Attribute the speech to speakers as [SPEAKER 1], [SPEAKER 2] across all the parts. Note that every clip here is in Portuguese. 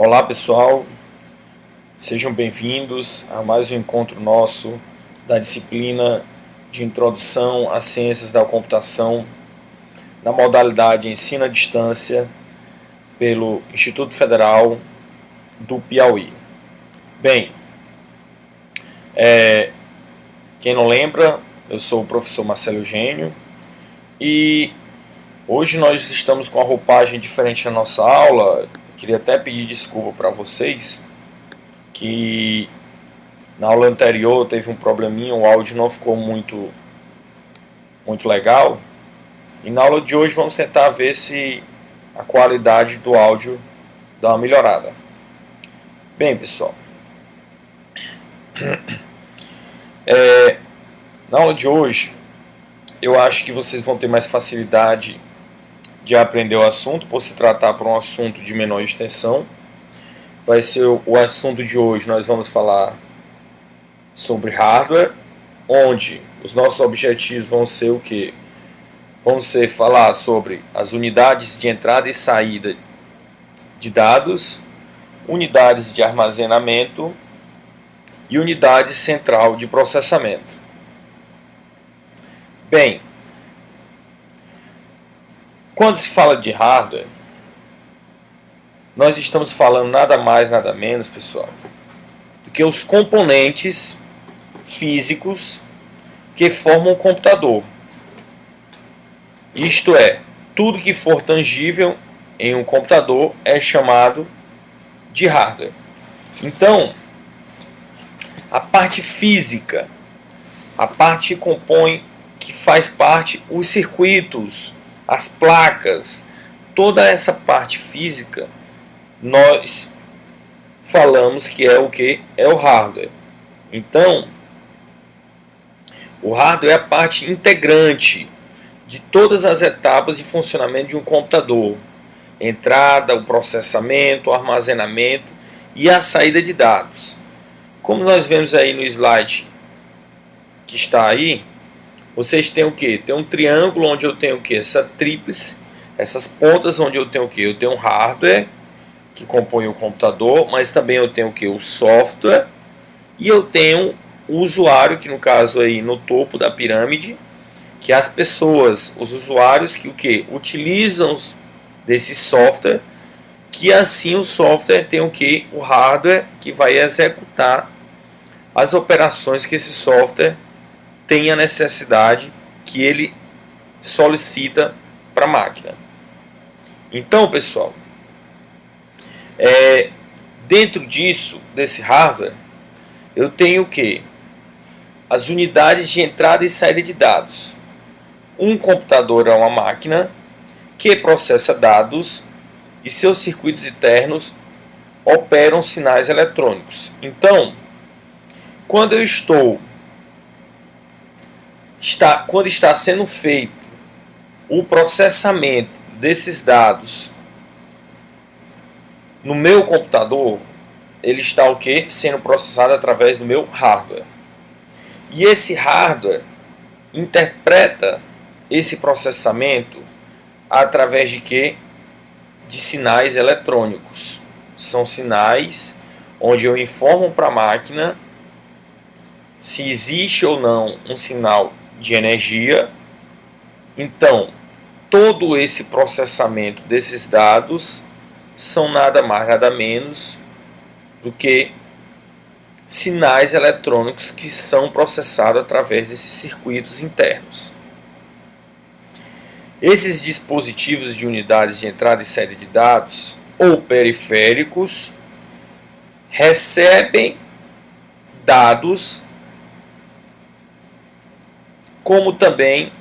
[SPEAKER 1] Olá pessoal, sejam bem-vindos a mais um encontro nosso da disciplina de Introdução às Ciências da Computação na modalidade Ensino à Distância pelo Instituto Federal do Piauí. Bem, quem não lembra, eu sou o professor Marcelo Eugênio e hoje nós estamos com uma roupagem diferente na nossa aula. Queria até pedir desculpa para vocês que na aula anterior teve um probleminha, o áudio não ficou muito legal. E na aula de hoje vamos tentar ver se a qualidade do áudio dá uma melhorada. Bem, pessoal, na aula de hoje eu acho que vocês vão ter mais facilidade de aprender o assunto, por se tratar por um assunto de menor extensão. Vai ser o assunto de hoje, nós vamos falar sobre hardware, onde os nossos objetivos vão ser o quê? Vão ser falar sobre as unidades de entrada e saída de dados, unidades de armazenamento e unidade central de processamento. Bem, quando se fala de hardware, nós estamos falando nada mais, nada menos, pessoal, do que os componentes físicos que formam o computador. Isto é, tudo que for tangível em um computador é chamado de hardware. Então, a parte física, a parte que compõe, que faz parte, os circuitos, as placas, toda essa parte física, nós falamos que é o que? É o hardware. Então, o hardware é a parte integrante de todas as etapas de funcionamento de um computador. Entrada, o processamento, o armazenamento e a saída de dados. Como nós vemos aí no slide que está aí, vocês têm o que? Tem um triângulo onde eu tenho o que? Essa tríplice, essas pontas onde eu tenho o que? Eu tenho um hardware que compõe o computador, mas também eu tenho o que? O software, e eu tenho o usuário, que no caso aí no topo da pirâmide, que é as pessoas, os usuários que o que? Utilizam desse software, que assim o software tem o que? O hardware que vai executar as operações que esse software tem a necessidade que ele solicita para a máquina. Então, pessoal, dentro disso, desse hardware, eu tenho o que? As unidades de entrada e saída de dados. Um computador é uma máquina que processa dados e seus circuitos internos operam sinais eletrônicos. Então, quando está sendo feito o processamento desses dados no meu computador, ele está o que? Sendo processado através do meu hardware. E esse hardware interpreta esse processamento através de quê? De sinais eletrônicos. São sinais onde eu informo para a máquina se existe ou não um sinal de energia. Então, todo esse processamento desses dados são nada mais, nada menos do que sinais eletrônicos que são processados através desses circuitos internos. Esses dispositivos de unidades de entrada e saída de dados, ou periféricos, recebem dados, como também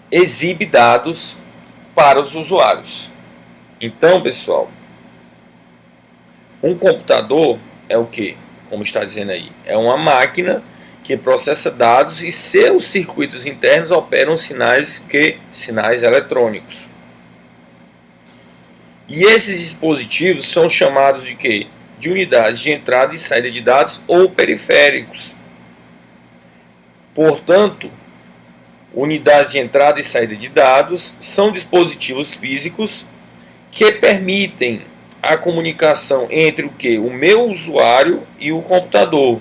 [SPEAKER 1] exibe dados para os usuários. Então, pessoal, um computador é o que? Como está dizendo aí, é uma máquina que processa dados e seus circuitos internos operam sinais eletrônicos. E esses dispositivos são chamados de quê? De unidades de entrada e saída de dados ou periféricos. Portanto, unidades de entrada e saída de dados são dispositivos físicos que permitem a comunicação entre o que? O meu usuário e o computador.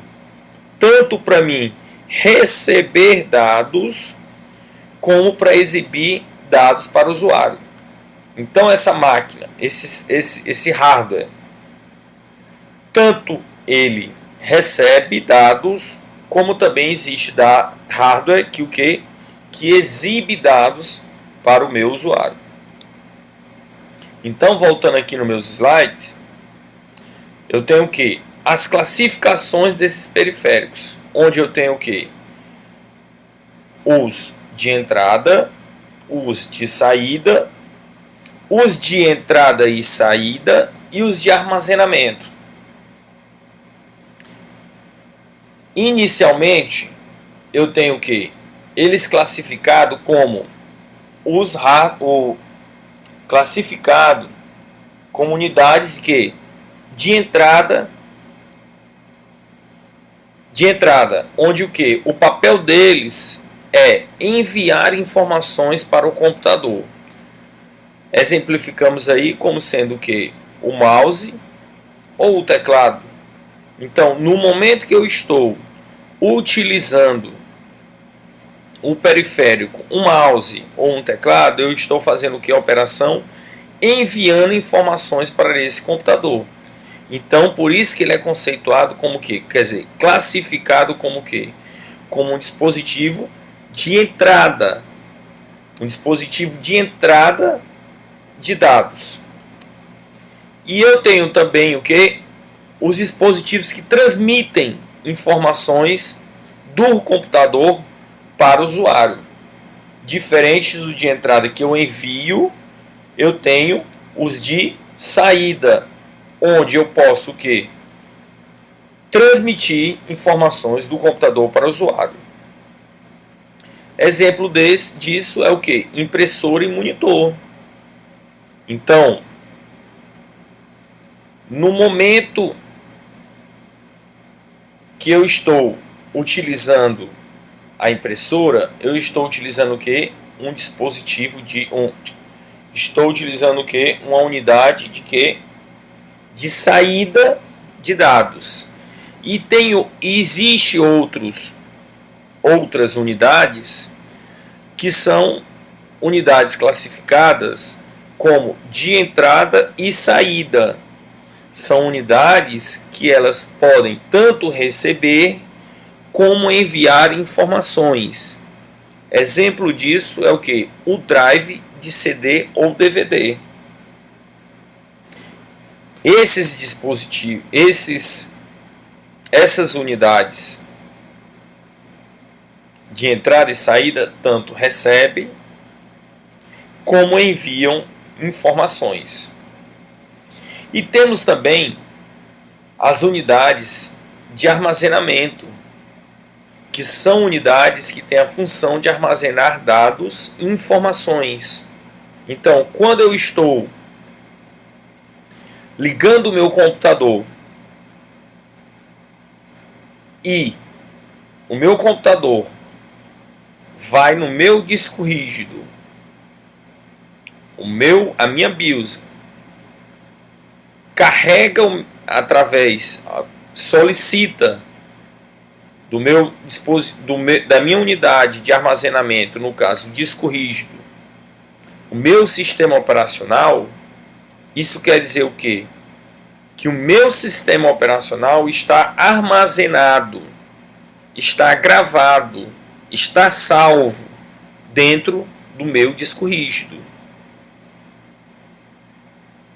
[SPEAKER 1] Tanto para mim receber dados, como para exibir dados para o usuário. Então essa máquina, esse hardware, tanto ele recebe dados, como também existe hardware que exibe dados para o meu usuário. Então, voltando aqui nos meus slides, eu tenho o que? As classificações desses periféricos, onde eu tenho o que? Os de entrada, os de saída, os de entrada e saída e os de armazenamento. Inicialmente, eu tenho o que? Eles classificados como classificado como unidades de entrada, onde o que? O papel deles é enviar informações para o computador. Exemplificamos aí como sendo o que? O mouse ou o teclado. Então, no momento que eu estou utilizando o periférico, um mouse ou um teclado, eu estou fazendo o que? A operação enviando informações para esse computador. Então, por isso que ele é conceituado como que? Quer dizer, classificado como que? Como um dispositivo de entrada. Um dispositivo de entrada de dados. E eu tenho também o que? Os dispositivos que transmitem informações do computador para o usuário. Diferente do de entrada que eu envio, eu tenho os de saída, onde eu posso o quê? Transmitir informações do computador para o usuário. Exemplo disso é o quê? Impressora e monitor. Então, no momento que eu estou utilizando a impressora, eu estou utilizando o quê? Um dispositivo estou utilizando o quê? Uma unidade de quê? De saída de dados. E existe outras unidades que são unidades classificadas como de entrada e saída. São unidades que elas podem tanto receber como enviar informações. Exemplo disso é o que? O drive de CD ou DVD. Esses dispositivos, essas unidades de entrada e saída tanto recebem como enviam informações. E temos também as unidades de armazenamento, que são unidades que têm a função de armazenar dados e informações. Então, quando eu estou ligando o meu computador e o meu computador vai no meu disco rígido, a minha BIOS carrega solicita da minha unidade de armazenamento, no caso disco rígido, o meu sistema operacional. Isso quer dizer o quê? Que o meu sistema operacional está armazenado, está gravado, está salvo dentro do meu disco rígido.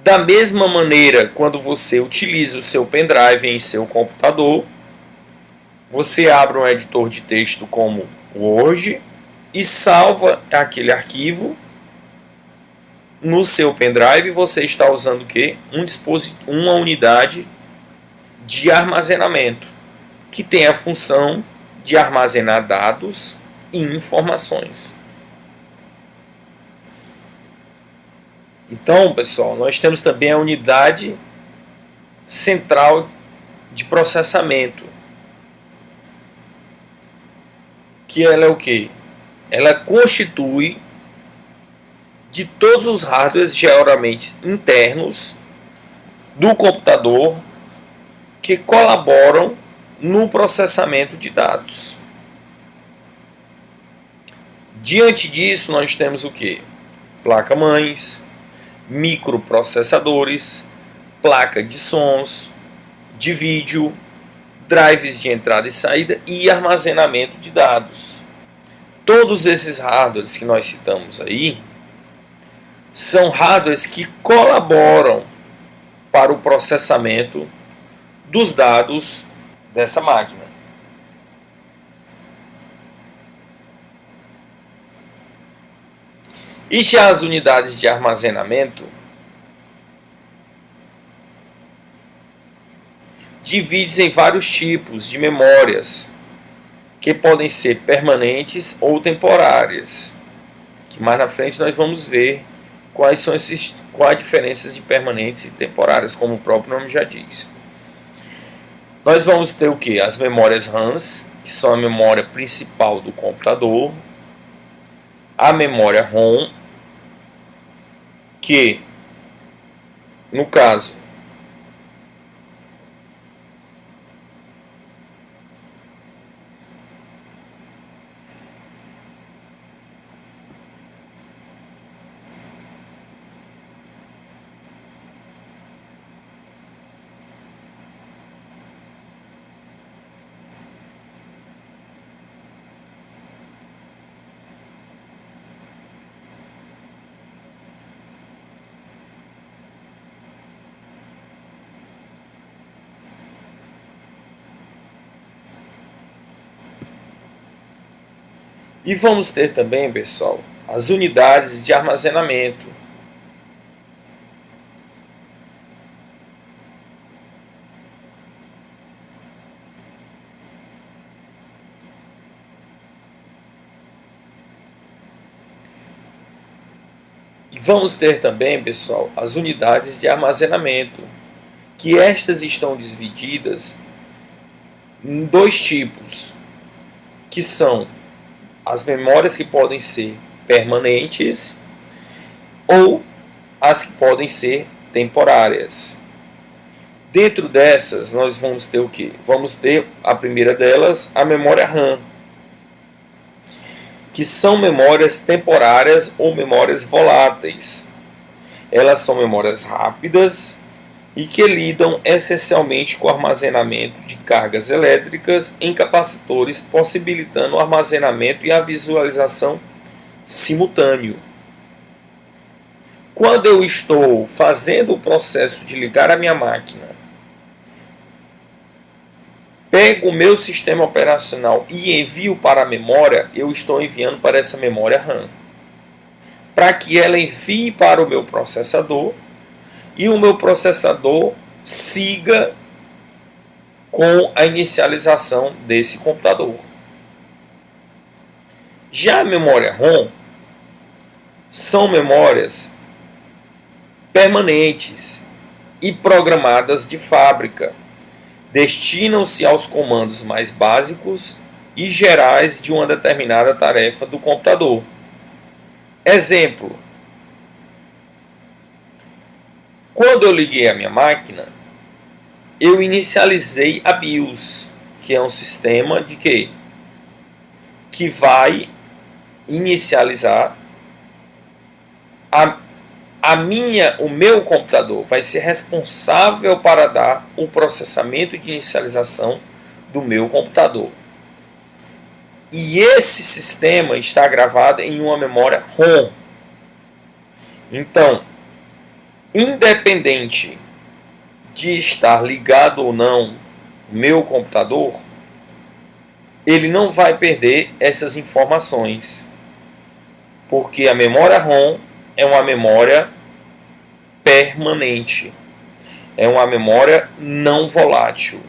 [SPEAKER 1] Da mesma maneira, quando você utiliza o seu pendrive em seu computador, você abre um editor de texto como o Word e salva aquele arquivo no seu pendrive. Você está usando o quê? Uma unidade de armazenamento que tem a função de armazenar dados e informações. Então, pessoal, nós temos também a unidade central de processamento, que ela é o quê? Ela constitui de todos os hardwares geralmente internos do computador que colaboram no processamento de dados. Diante disso, nós temos o que? Placa-mães, microprocessadores, placa de sons, de vídeo, drives de entrada e saída e armazenamento de dados. Todos esses hardwares que nós citamos aí são hardwares que colaboram para o processamento dos dados dessa máquina. E já as unidades de armazenamento dividem em vários tipos de memórias que podem ser permanentes ou temporárias. Que mais na frente nós vamos ver quais as diferenças de permanentes e temporárias, como o próprio nome já diz. Nós vamos ter o que? As memórias RAMs, que são a memória principal do computador, a memória ROM, que no caso e vamos ter também, pessoal, as unidades de armazenamento. E vamos ter também, pessoal, as unidades de armazenamento, que estas estão divididas em dois tipos, que são as memórias que podem ser permanentes ou as que podem ser temporárias. Dentro dessas, nós vamos ter o que? Vamos ter a primeira delas, a memória RAM, que são memórias temporárias ou memórias voláteis. Elas são memórias rápidas e que lidam essencialmente com o armazenamento de cargas elétricas em capacitores, possibilitando o armazenamento e a visualização simultâneo. Quando eu estou fazendo o processo de ligar a minha máquina, pego o meu sistema operacional e envio para a memória, eu estou enviando para essa memória RAM, para que ela envie para o meu processador e o meu processador siga com a inicialização desse computador. Já a memória ROM são memórias permanentes e programadas de fábrica. Destinam-se aos comandos mais básicos e gerais de uma determinada tarefa do computador. Exemplo: quando eu liguei a minha máquina, eu inicializei a BIOS, que é um sistema de quê? Que vai inicializar o meu computador, vai ser responsável para dar o processamento de inicialização do meu computador. E esse sistema está gravado em uma memória ROM. Então, independente de estar ligado ou não o meu computador, ele não vai perder essas informações, porque a memória ROM é uma memória permanente, é uma memória não volátil,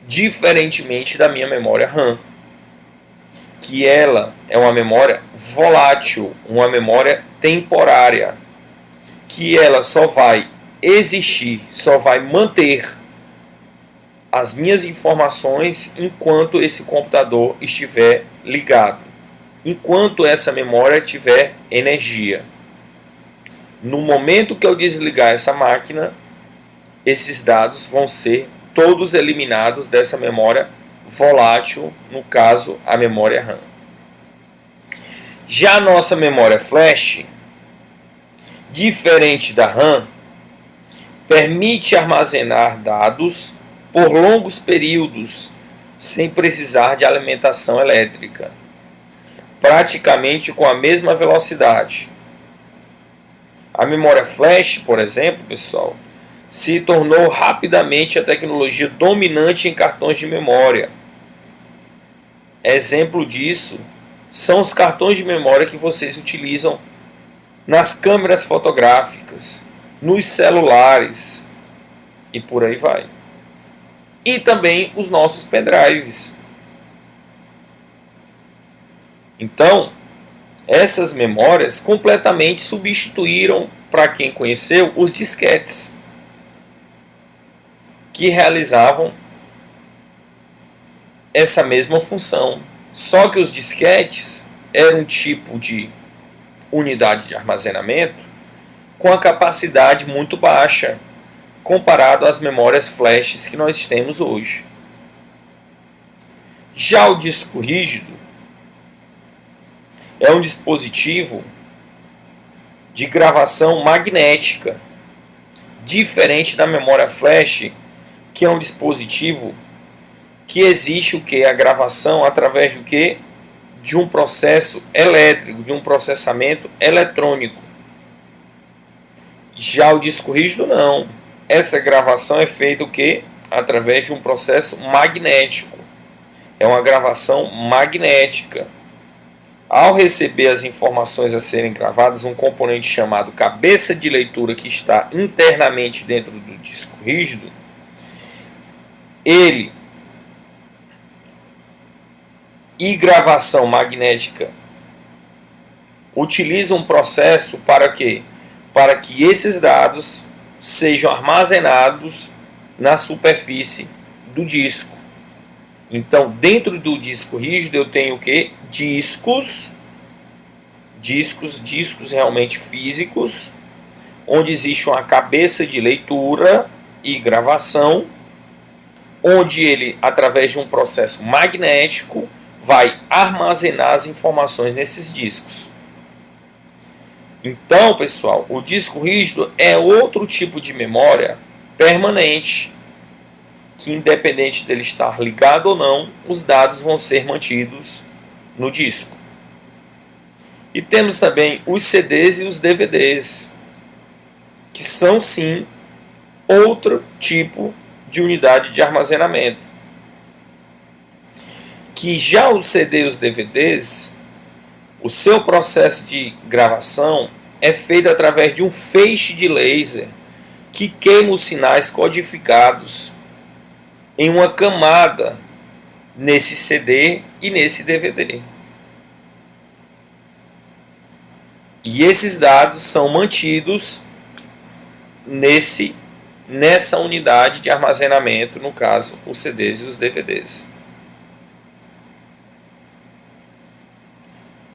[SPEAKER 1] diferentemente da minha memória RAM, que ela é uma memória volátil, uma memória temporária, que ela só vai existir, só vai manter as minhas informações enquanto esse computador estiver ligado, enquanto essa memória tiver energia. No momento que eu desligar essa máquina, esses dados vão ser todos eliminados dessa memória volátil, no caso, a memória RAM. Já a nossa memória flash, diferente da RAM, permite armazenar dados por longos períodos sem precisar de alimentação elétrica, praticamente com a mesma velocidade. A memória flash, por exemplo, pessoal, se tornou rapidamente a tecnologia dominante em cartões de memória. Exemplo disso são os cartões de memória que vocês utilizam nas câmeras fotográficas, nos celulares e por aí vai. E também os nossos pendrives. Então, essas memórias completamente substituíram, para quem conheceu, os disquetes, que realizavam essa mesma função. Só que os disquetes eram um tipo de unidade de armazenamento com a capacidade muito baixa, comparado às memórias flash que nós temos hoje. Já o disco rígido é um dispositivo de gravação magnética, diferente da memória flash, que é um dispositivo que existe o que? A gravação através do que? De um processo elétrico, de um processamento eletrônico. Já o disco rígido não. Essa gravação é feita o que? Através de um processo magnético. É uma gravação magnética. Ao receber as informações a serem gravadas, um componente chamado cabeça de leitura, que está internamente dentro do disco rígido, ele e gravação magnética utilizam um processo para quê? Para que esses dados sejam armazenados na superfície do disco. Então, dentro do disco rígido eu tenho o quê? Discos realmente físicos, onde existe uma cabeça de leitura e gravação, onde ele, através de um processo magnético, vai armazenar as informações nesses discos. Então, pessoal, o disco rígido é outro tipo de memória permanente, que independente dele estar ligado ou não, os dados vão ser mantidos no disco. E temos também os CDs e os DVDs, que são sim outro tipo de unidade de armazenamento. Que já os CD e os DVDs, o seu processo de gravação é feito através de um feixe de laser que queima os sinais codificados em uma camada nesse CD e nesse DVD. E esses dados são mantidos nessa unidade de armazenamento, no caso, os CDs e os DVDs.